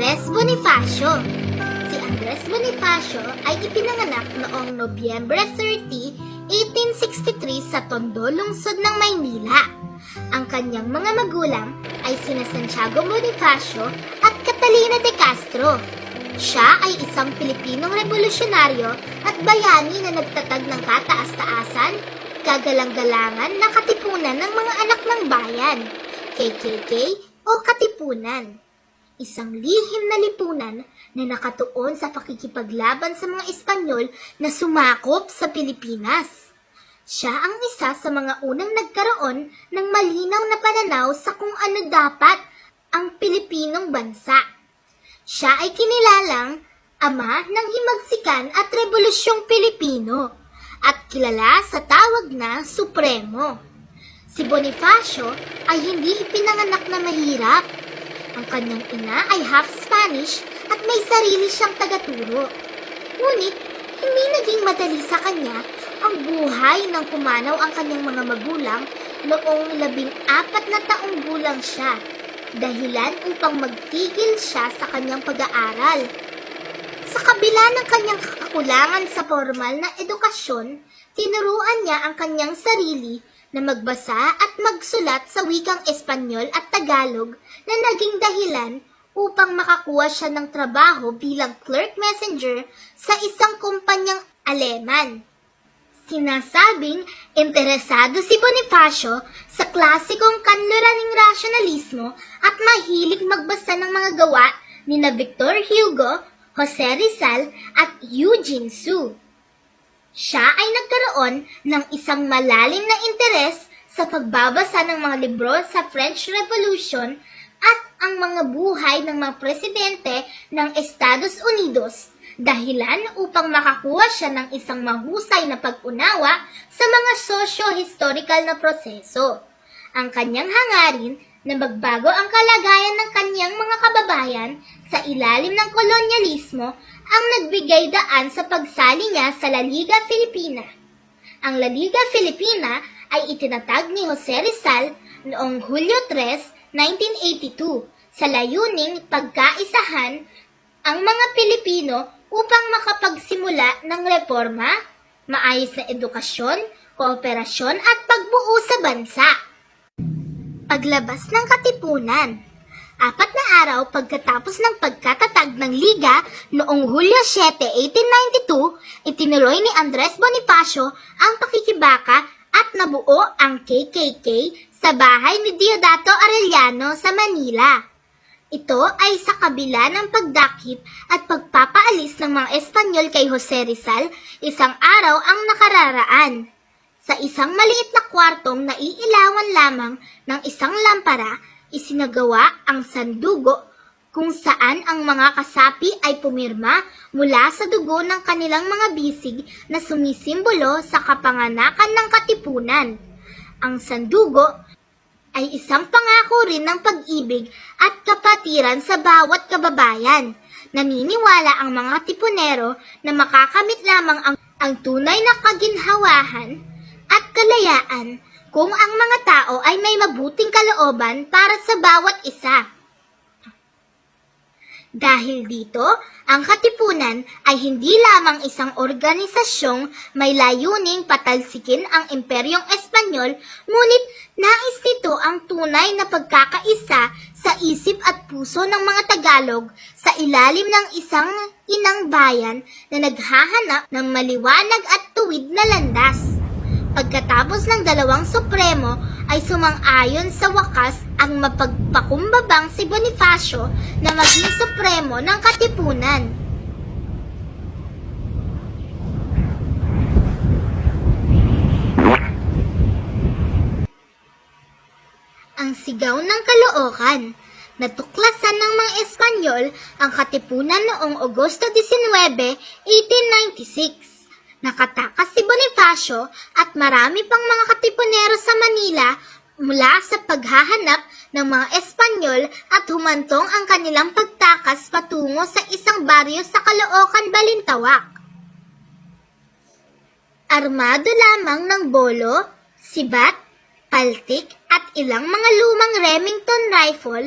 Andres Bonifacio. Si Andres Bonifacio ay ipinanganak noong Nobyembre 30, 1863 sa Tondo, lungsod ng Maynila. Ang kanyang mga magulang ay sina Santiago Bonifacio at Catalina de Castro. Siya ay isang Pilipinong revolusyonaryo at bayani na nagtatag ng kataas-taasan, kagalang-galangan na katipunan ng mga anak ng bayan, KKK o Katipunan. Isang lihim na lipunan na nakatuon sa pakikipaglaban sa mga Espanyol na sumakop sa Pilipinas. Siya ang isa sa mga unang nagkaroon ng malinaw na pananaw sa kung ano dapat ang Pilipinong bansa. Siya ay kinilalang ama ng himagsikan at Rebolusyong Pilipino at kilala sa tawag na Supremo. Si Bonifacio ay hindi ipinanganak na mahirap. Ang kanyang ina ay half Spanish at may sarili siyang tagaturo. Ngunit, hindi naging madali sa kanya ang buhay nang pumanaw ang kanyang mga magulang noong 14 na taong gulang siya, dahilan upang magtigil siya sa kanyang pag-aaral. Sa kabila ng kanyang kakulangan sa formal na edukasyon, tinuruan niya ang kanyang sarili na magbasa at magsulat sa wikang Espanyol at Tagalog na naging dahilan upang makakuha siya ng trabaho bilang clerk messenger sa isang kumpanyang Aleman. Sinasabing interesado si Bonifacio sa klasikong kanluraning rasyonalismo at mahilig magbasa ng mga gawa ni na Victor Hugo, Jose Rizal at Eugene Sue. Siya ay nagkaroon ng isang malalim na interes sa pagbabasa ng mga libro sa French Revolution at ang mga buhay ng mga presidente ng Estados Unidos, dahilan upang makakuha siya ng isang mahusay na pag-unawa sa mga socio-historical na proseso. Ang kanyang hangarin na magbago ang kalagayan ng kanyang mga kababayan sa ilalim ng kolonyalismo ang nagbigay daan sa pagsali niya sa La Liga Filipina. Ang La Liga Filipina ay itinatag ni Jose Rizal noong Hulyo 3, 1982 sa layuning pagkaisahan ang mga Pilipino upang makapagsimula ng reforma, maayos na edukasyon, kooperasyon at pagbuo sa bansa. Paglabas ng Katipunan. 4 na araw pagkatapos ng pagkatatag ng Liga noong Hulyo 7, 1892, itinuloy ni Andres Bonifacio ang pakikibaka at nabuo ang KKK sa bahay ni Deodato Arellano sa Manila. Ito ay sa kabila ng pagdakip at pagpapaalis ng mga Espanyol kay Jose Rizal, isang araw ang nakararaan. Sa isang maliit na kwartong naiilawan lamang ng isang lampara, isinagawa ang sandugo kung saan ang mga kasapi ay pumirma mula sa dugo ng kanilang mga bisig na sumisimbolo sa kapanganakan ng Katipunan. Ang sandugo ay isang pangako rin ng pag-ibig at kapatiran sa bawat kababayan. Naniniwala ang mga Tipunero na makakamit lamang ang tunay na kaginhawahan at kalayaan kung ang mga tao ay may mabuting kalooban para sa bawat isa. Dahil dito, ang Katipunan ay hindi lamang isang organisasyong may layuning patalsikin ang Imperyong Espanyol, ngunit nais nito ang tunay na pagkakaisa sa isip at puso ng mga Tagalog sa ilalim ng isang inang bayan na naghahanap ng maliwanag at tuwid na landas. Pagkatapos ng dalawang Supremo ay sumang-ayon sa wakas ang mapagpakumbabang si Bonifacio na maging Supremo ng Katipunan. Ang sigaw ng Caloocan. Natuklasan ng mga Espanyol ang Katipunan noong Agosto 19, 1896. Nakatakas si Bonifacio at marami pang mga Katipunero sa Manila mula sa paghahanap ng mga Espanyol at humantong ang kanilang pagtakas patungo sa isang baryo sa Caloocan, Balintawak. Armado lamang ng bolo, sibat, paltik at ilang mga lumang Remington rifle,